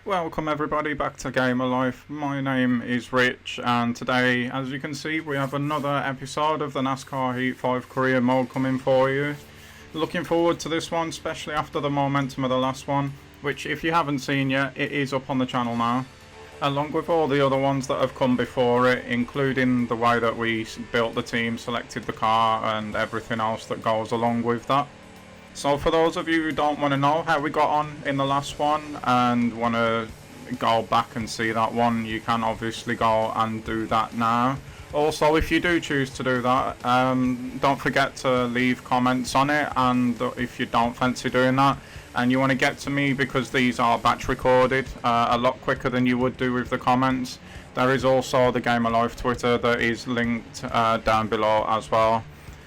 Welcome everybody back to Gamer Life. My name is Rich, and today, as you can see, we have another episode of the NASCAR Heat 5 career mode coming for you. Looking forward to this one, especially after the momentum of the last one, which if you haven't seen yet, it is up on the channel now, along with all the other ones that have come before it, including the way that we built the team, selected the car, and everything else that goes along with that. So for those of you who don't want to know how we got on in the last one and want to go back and see that one, you can obviously go and do that now. Also, if you do choose to do that, don't forget to leave comments on it, and if you don't fancy doing that and you want to get to me, because these are batch recorded a lot quicker than you would do with the comments, there is also the Gamer Life Twitter that is linked down below as well.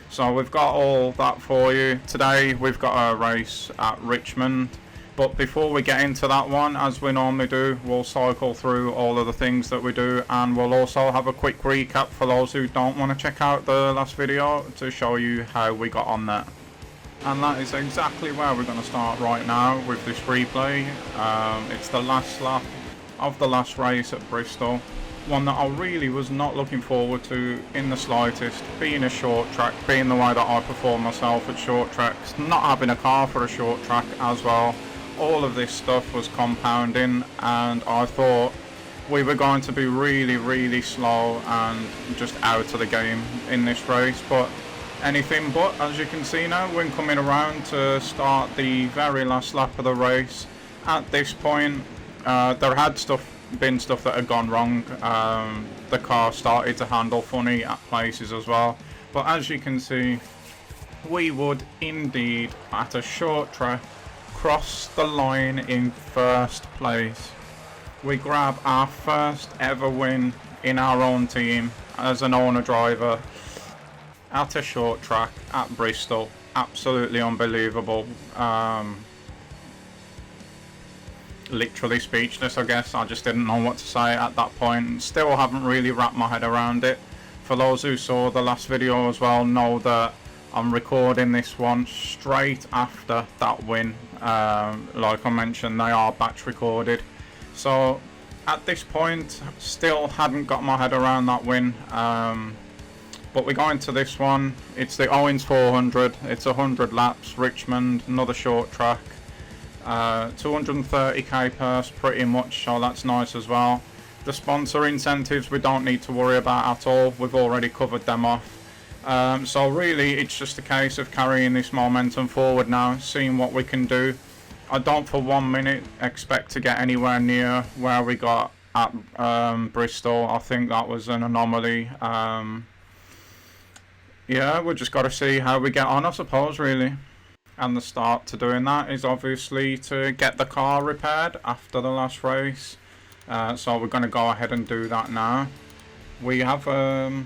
So we've got all that for you. Today we've got a race at Richmond, but before we get into that one, as we normally do, we'll cycle through all of the things that we do, and we'll also have a quick recap for those who don't want to check out the last video to show you how we got on there. And that is exactly where we're going to start right now with this replay. It's the last lap of the last race at Bristol. One that I really was not looking forward to in the slightest, being a short track, being the way that I perform myself at short tracks, not having a car for a short track as well. All of this stuff was compounding, and I thought we were going to be really slow and just out of the game in this race, but anything but. As you can see now, when coming around to start the very last lap of the race, at this point there had been stuff that had gone wrong. The car started to handle funny at places as well, but as you can see, we would indeed at a short track cross the line in first place. We grab our first ever win in our own team as an owner driver at a short track at Bristol. Absolutely unbelievable. Literally speechless, I guess. I just didn't know what to say at that point. Still haven't really wrapped my head around it. For those who saw the last video as well, know that I'm recording this one straight after that win. Like I mentioned, they are batch recorded. So at this point, still hadn't got my head around that win. But we go into this one. It's the Owens 400. It's 100 laps, Richmond, another short track. 230k purse pretty much, so that's nice as well. The sponsor incentives we don't need to worry about at all, we've already covered them off. So really it's just a case of carrying this momentum forward now, seeing what we can do. I don't for 1 minute expect to get anywhere near where we got at Bristol. I think that was an anomaly. Yeah, we've just got to see how we get on, I suppose, really. And the start to doing that is obviously to get the car repaired after the last race. So we're going to go ahead and do that now. We have a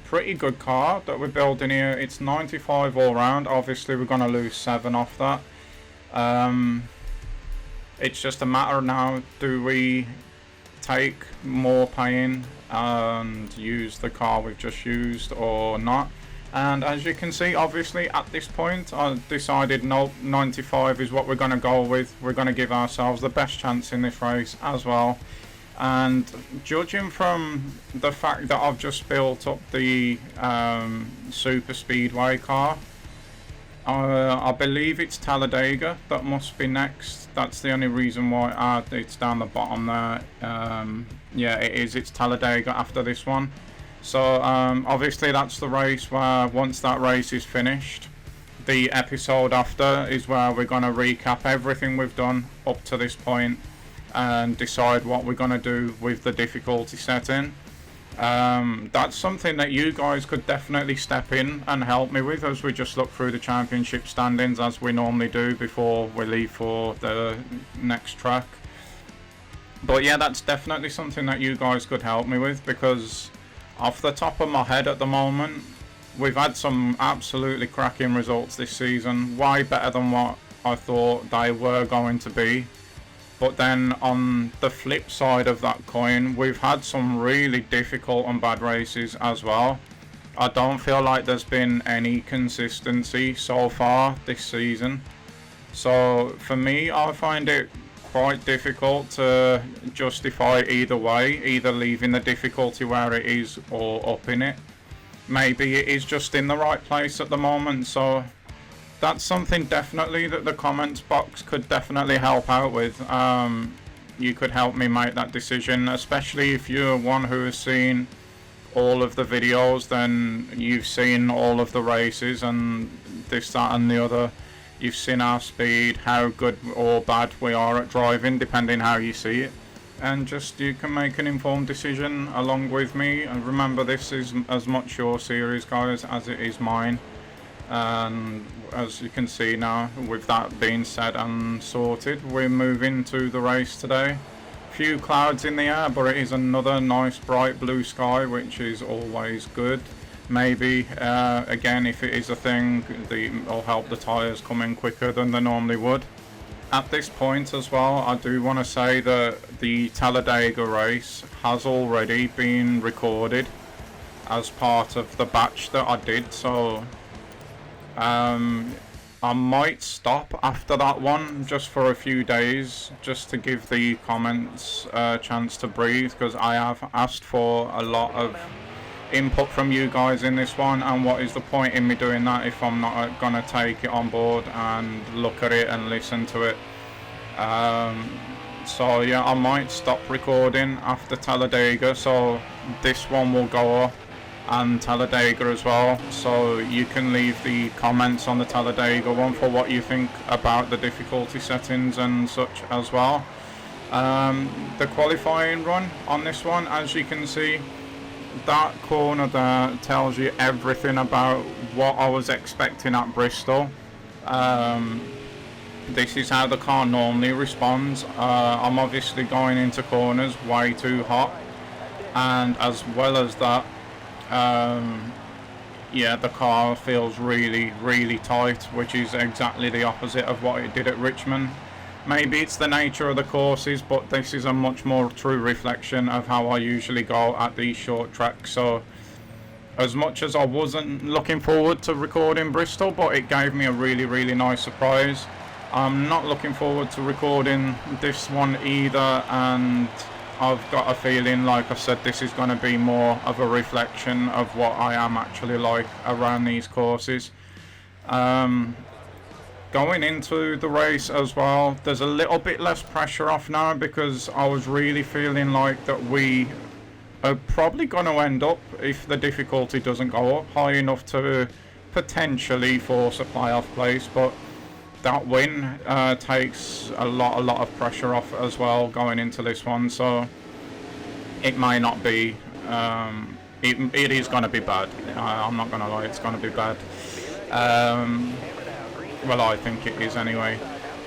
pretty good car that we're building here. It's 95 all round. Obviously we're going to lose 7 off that. It's just a matter now, do we take more paying and use the car we've just used or not? And as you can see, obviously at this point I decided no, 95 is what we're going to go with. We're going to give ourselves the best chance in this race as well. And judging from the fact that I've just built up the super speedway car, I believe it's Talladega that must be next. That's the only reason why it's down the bottom there. Yeah, it is. It's Talladega after this one. So obviously that's the race where once that race is finished, the episode after is where we're going to recap everything we've done up to this point and decide what we're going to do with the difficulty setting. That's something that you guys could definitely step in and help me with as we just look through the championship standings as we normally do before we leave for the next track. But yeah, that's definitely something that you guys could help me with, because off the top of my head at the moment, we've had some absolutely cracking results this season, way better than what I thought they were going to be. But then on the flip side of that coin, we've had some really difficult and bad races as well. I don't feel like there's been any consistency so far this season. So for me, I find it quite difficult to justify either way, either leaving the difficulty where it is or upping it. Maybe it is just in the right place at the moment, so that's something definitely that the comments box could definitely help out with. You could help me make that decision, especially if you're one who has seen all of the videos, then you've seen all of the races and this, that and the other. You've seen our speed, how good or bad we are at driving, depending how you see it. And just you can make an informed decision along with me. And remember, this is as much your series, guys, as it is mine. And as you can see now, with that being said and sorted, we're moving to the race today. Few clouds in the air, but it is another nice bright blue sky, which is always good. Maybe again, if it is a thing, it'll help the tyres come in quicker than they normally would. At this point as well, I do want to say that the Talladega race has already been recorded as part of the batch that I did, so I might stop after that one just for a few days, just to give the comments a chance to breathe, because I have asked for a lot of input from you guys in this one, and what is the point in me doing that if I'm not gonna take it on board and look at it and listen to it. So yeah, I might stop recording after Talladega, so this one will go up and Talladega as well, so you can leave the comments on the Talladega one for what you think about the difficulty settings and such as well. The qualifying run on this one, as you can see, that corner there tells you everything about what I was expecting at Bristol. This is how the car normally responds. I'm obviously going into corners way too hot, and as well as that, yeah, the car feels really tight, which is exactly the opposite of what it did at Richmond. Maybe it's the nature of the courses, but this is a much more true reflection of how I usually go at these short tracks. So as much as I wasn't looking forward to recording Bristol, but it gave me a really nice surprise. I'm not looking forward to recording this one either, and I've got a feeling, like I said, this is going to be more of a reflection of what I am actually like around these courses. Going into the race as well, there's a little bit less pressure off now, because I was really feeling like that we are probably going to end up, if the difficulty doesn't go up high enough, to potentially force a playoff place, but that win takes a lot of pressure off as well going into this one, so it may not be, it is going to be bad. I'm not going to lie, it's going to be bad. Well, I think it is anyway,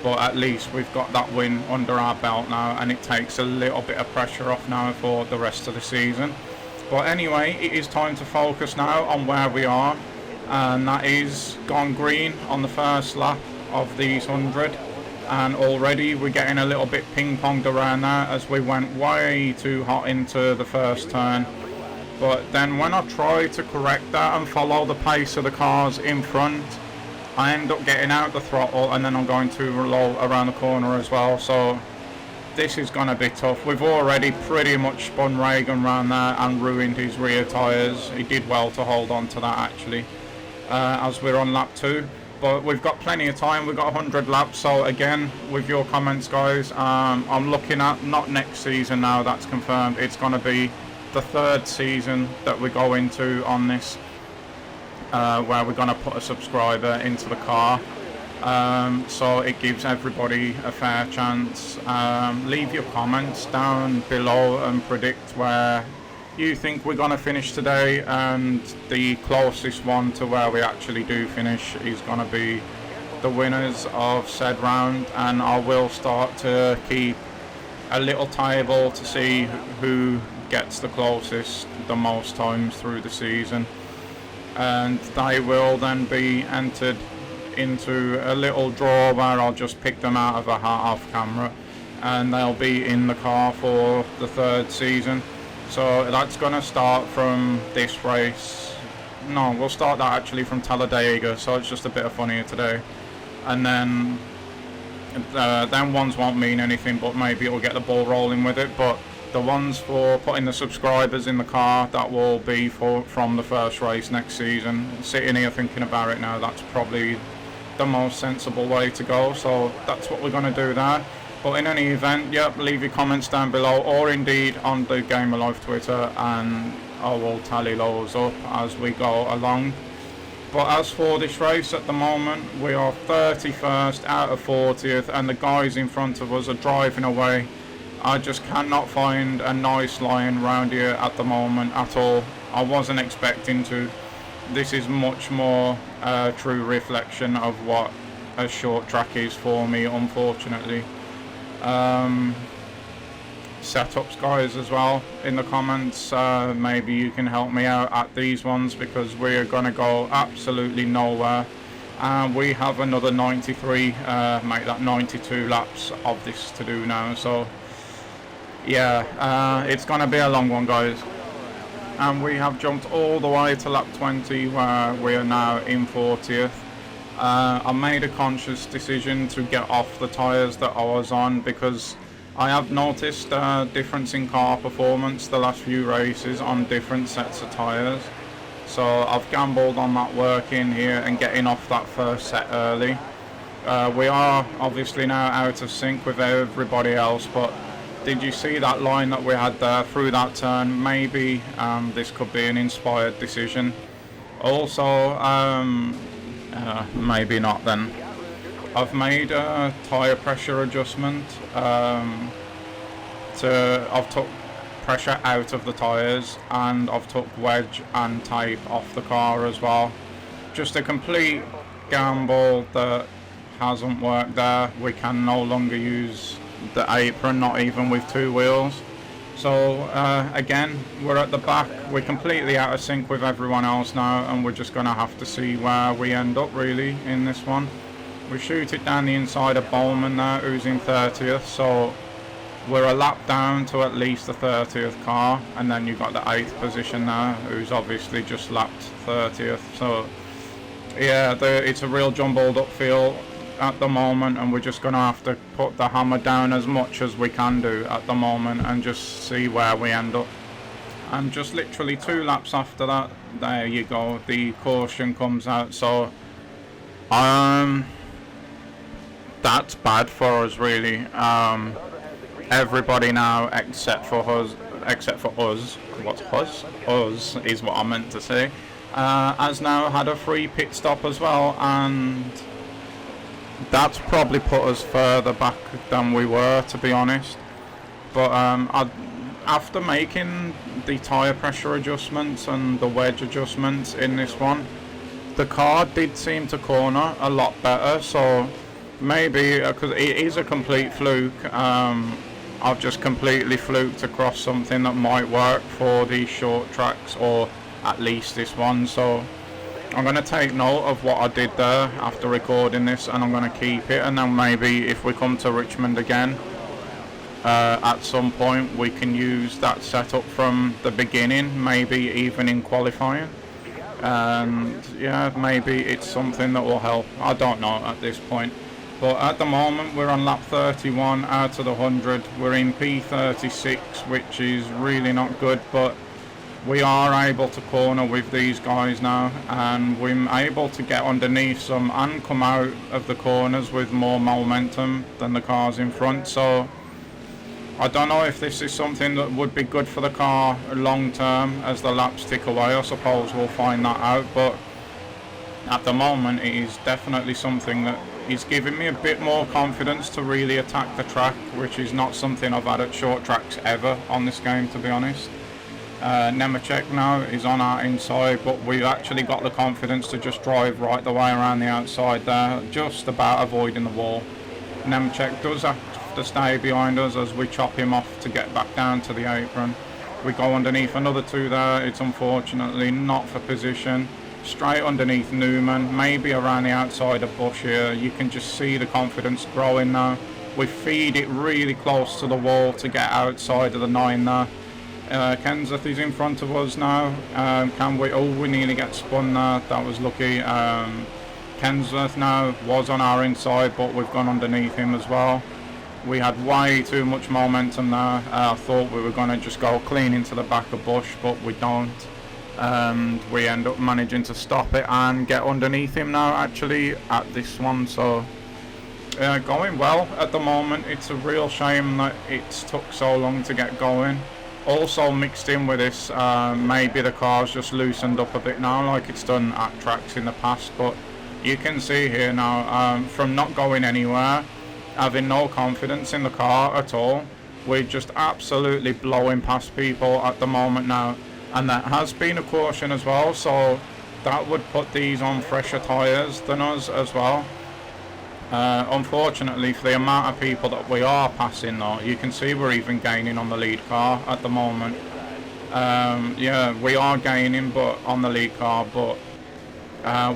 but at least we've got that win under our belt now, and it takes a little bit of pressure off now for the rest of the season. But anyway, it is time to focus now on where we are, and that is gone green on the first lap of these 100, and already we're getting a little bit ping-ponged around there as we went way too hot into the first turn. But then when I try to correct that and follow the pace of the cars in front, I end up getting out the throttle, and then I'm going too low around the corner as well, so this is going to be tough. We've already pretty much spun Reagan around there and ruined his rear tyres. He did well to hold on to that actually, as we're on lap 2. But we've got plenty of time, we've got 100 laps, so again, with your comments guys, I'm looking at not next season now, that's confirmed. It's going to be the 3rd season that we go into on this, where we're going to put a subscriber into the car, so it gives everybody a fair chance. Leave your comments down below and predict where you think we're going to finish today, and the closest one to where we actually do finish is going to be the winners of said round. And I will start to keep a little table to see who gets the closest the most times through the season, and they will then be entered into a little draw where I'll just pick them out of a hat off camera, and they'll be in the car for the 3rd season. So that's going to start from this race. No, we'll start that actually from Talladega, so it's just a bit of fun here today. And then them ones won't mean anything, but maybe it'll get the ball rolling with it. But the ones for putting the subscribers in the car, that will be from the first race next season. Sitting here thinking about it now, that's probably the most sensible way to go, so that's what we're going to do there. But in any event, yep, leave your comments down below, or indeed on the Game of Life Twitter, and I will tally those up as we go along. But as for this race at the moment, we are 31st out of 40th, and the guys in front of us are driving away. I just cannot find a nice line round here at the moment at all. I wasn't expecting to. This is much more a true reflection of what a short track is for me, unfortunately. Setups, guys, as well in the comments, maybe you can help me out at these ones, because we're going to go absolutely nowhere. And we have another 93, make that 92 laps of this to do now, so yeah, it's going to be a long one, guys. And we have jumped all the way to lap 20, where we are now in 40th. I made a conscious decision to get off the tyres that I was on, because I have noticed a difference in car performance the last few races on different sets of tyres. So I've gambled on that working here and getting off that first set early. We are obviously now out of sync with everybody else, but did you see that line that we had there through that turn? Maybe this could be an inspired decision. Also, maybe not then. I've made a tyre pressure adjustment. I've took pressure out of the tyres, and I've took wedge and tape off the car as well. Just a complete gamble that hasn't worked there. We can no longer use the apron, not even with two wheels. So again, we're at the back, we're completely out of sync with everyone else now, and we're just going to have to see where we end up really in this one. We shoot it down the inside of Bowman now, who's in 30th, so we're a lap down to at least the 30th car, and then you've got the 8th position now, who's obviously just lapped 30th. So yeah, it's a real jumbled up field at the moment, and we're just going to have to put the hammer down as much as we can do at the moment and just see where we end up. And just literally 2 laps after that, there you go, the caution comes out. So that's bad for us really. Everybody now except for us, what's us is what I meant to say, has now had a free pit stop as well, and that's probably put us further back than we were, to be honest. But after making the tyre pressure adjustments and the wedge adjustments in this one, the car did seem to corner a lot better. So maybe, because it is a complete fluke, I've just completely fluked across something that might work for these short tracks, or at least this one. So I'm going to take note of what I did there after recording this, and I'm going to keep it, and then maybe if we come to Richmond again at some point, we can use that setup from the beginning, maybe even in qualifying. And yeah, maybe it's something that will help. I don't know at this point. But at the moment, we're on lap 31 out of the 100. We're in P36, which is really not good, but we are able to corner with these guys now, and we're able to get underneath some and come out of the corners with more momentum than the cars in front. So I don't know if this is something that would be good for the car long term as the laps tick away. I suppose we'll find that out, but at the moment it is definitely something that is giving me a bit more confidence to really attack the track, which is not something I've had at short tracks ever on this game, to be honest. Nemechek now is on our inside, but we've actually got the confidence to just drive right the way around the outside there, just about avoiding the wall. Nemechek does have to stay behind us as we chop him off to get back down to the apron. We go underneath another 2 there. It's unfortunately not for position. Straight underneath Newman, maybe around the outside of Bush here. You can just see the confidence growing now. We feed it really close to the wall to get outside of the 9 there. Kenseth is in front of us now. Can we? Oh, we nearly get spun there. That was lucky. Kensworth now was on our inside, but we've gone underneath him as well. We had way too much momentum there. I thought we were going to just go clean into the back of Bush, but we don't. We end up managing to stop it and get underneath him now, actually, at this one. So going well at the moment. It's a real shame that it's took so long to get going. Also mixed in with this, maybe the car's just loosened up a bit now, like it's done at tracks in the past. But you can see here now, from not going anywhere, having no confidence in the car at all, we're just absolutely blowing past people at the moment now. And that has been a caution as well, so that would put these on fresher tyres than us as well. Unfortunately, for the amount of people that we are passing though, you can see we're even gaining on the lead car at the moment. Yeah, we are gaining but on the lead car, but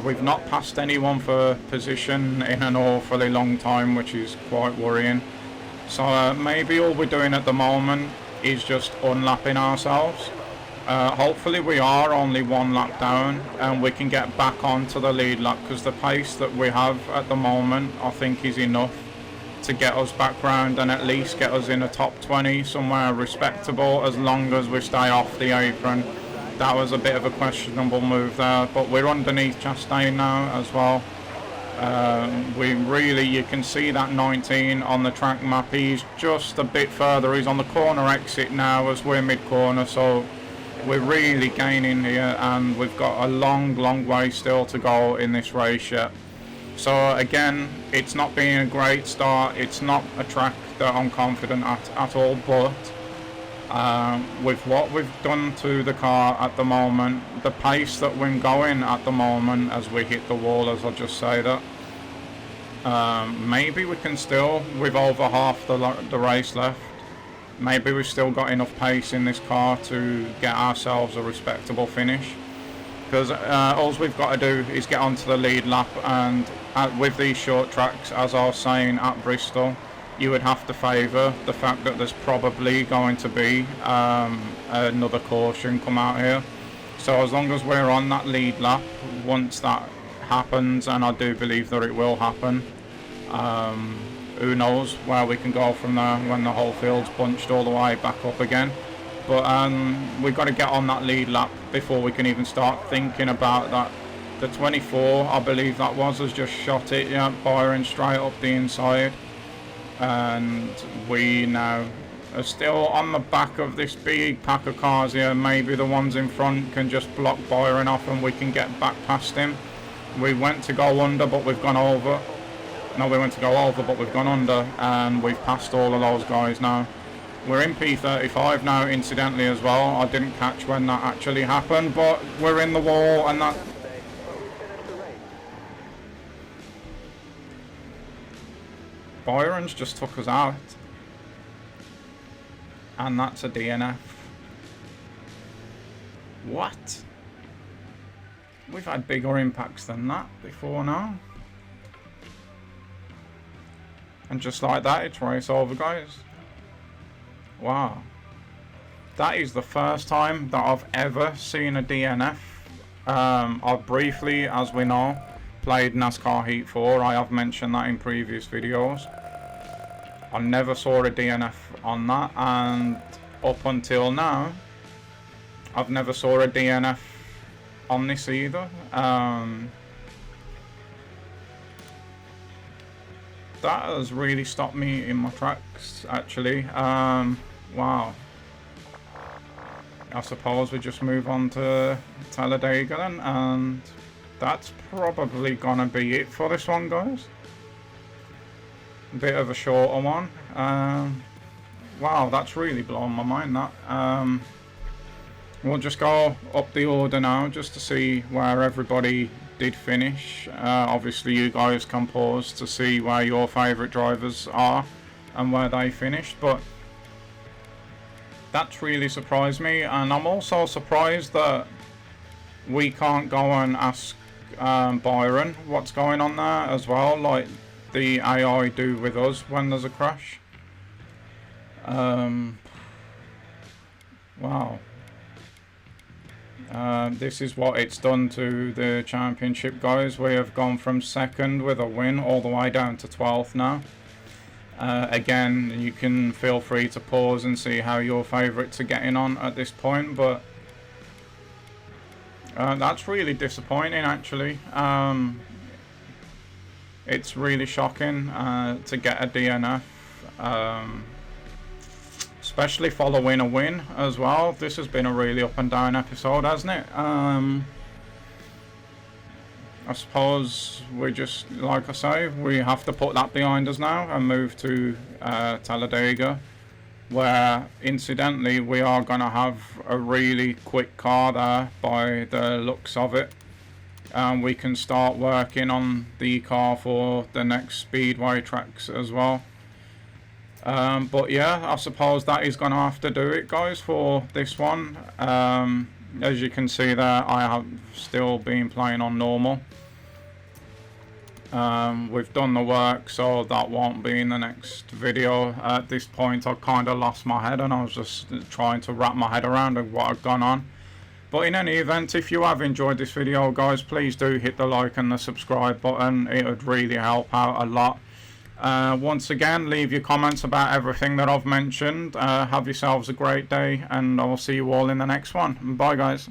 we've not passed anyone for position in an awfully long time, which is quite worrying. So maybe all we're doing at the moment is just unlapping ourselves. Hopefully we are only one lap down and we can get back onto the lead lap, because the pace that we have at the moment I think is enough to get us back round and at least get us in a top 20 somewhere respectable, as long as we stay off the apron. That was a bit of a questionable move there, but we're underneath Chastain now as well. You can see that 19 on the track map. He's just a bit further. He's on the corner exit now as we're mid-corner, so we're really gaining here, and we've got a long way still to go in this race yet. So again, it's not been a great start. It's not a track that I'm confident at all, but with what we've done to the car at the moment, the pace that we're going at the moment as we hit the wall, as I just say that, maybe we can still, with over half the race left, maybe we've still got enough pace in this car to get ourselves a respectable finish. Because all we've got to do is get onto the lead lap, and with these short tracks, as I was saying at Bristol, you would have to favour the fact that there's probably going to be another caution come out here. So as long as we're on that lead lap, once that happens, and I do believe that it will happen, who knows where we can go from there when the whole field's bunched all the way back up again. But we've got to get on that lead lap before we can even start thinking about that. The 24, I believe that was, has just shot it, yeah, firing straight up the inside. And we now are still on the back of this big pack of cars here. Maybe the ones in front can just block Byron off and we can get back past him. We went to go under, but we've gone over. No, we went to go over, but we've gone under, and we've passed all of those guys now. We're in P35 now, incidentally, as well. I didn't catch when that actually happened, but we're in the wall, and that... Byron's just took us out. And that's a DNF. What? We've had bigger impacts than that before now. And just like that, it's race over, guys. Wow. That is the first time that I've ever seen a DNF. I've briefly, as we know, played NASCAR Heat 4. I have mentioned that in previous videos. I never saw a DNF on that, and up until now, I've never saw a DNF on this either. That has really stopped me in my tracks, actually. Wow. I suppose we just move on to Talladega then, and that's probably gonna be it for this one, guys. A bit of a shorter one. Wow, that's really blown my mind, that. We'll just go up the order now just to see where everybody did finish. Obviously you guys can pause to see where your favourite drivers are and where they finished, but that's really surprised me. And I'm also surprised that we can't go and ask Byron what's going on there as well, like the AI do with us when there's a crash. Wow. This is what it's done to the championship, guys. We have gone from 2nd with a win all the way down to 12th now. Again, you can feel free to pause and see how your favourites are getting on at this point, but that's really disappointing, actually. It's really shocking to get a DNF, especially following a win as well. This has been a really up and down episode, hasn't it? I suppose we just, like I say, we have to put that behind us now and move to Talladega, where incidentally we are going to have a really quick car there by the looks of it. We can start working on the car for the next speedway tracks as well. But yeah, I suppose that is going to have to do it, guys, for this one. As you can see there, I have still been playing on normal. We've done the work, so that won't be in the next video. At this point, I kind of lost my head and I was just trying to wrap my head around what had gone on. But in any event, if you have enjoyed this video, guys, please do hit the like and the subscribe button. It would really help out a lot. Once again, leave your comments about everything that I've mentioned. Have yourselves a great day, and I will see you all in the next one. Bye, guys.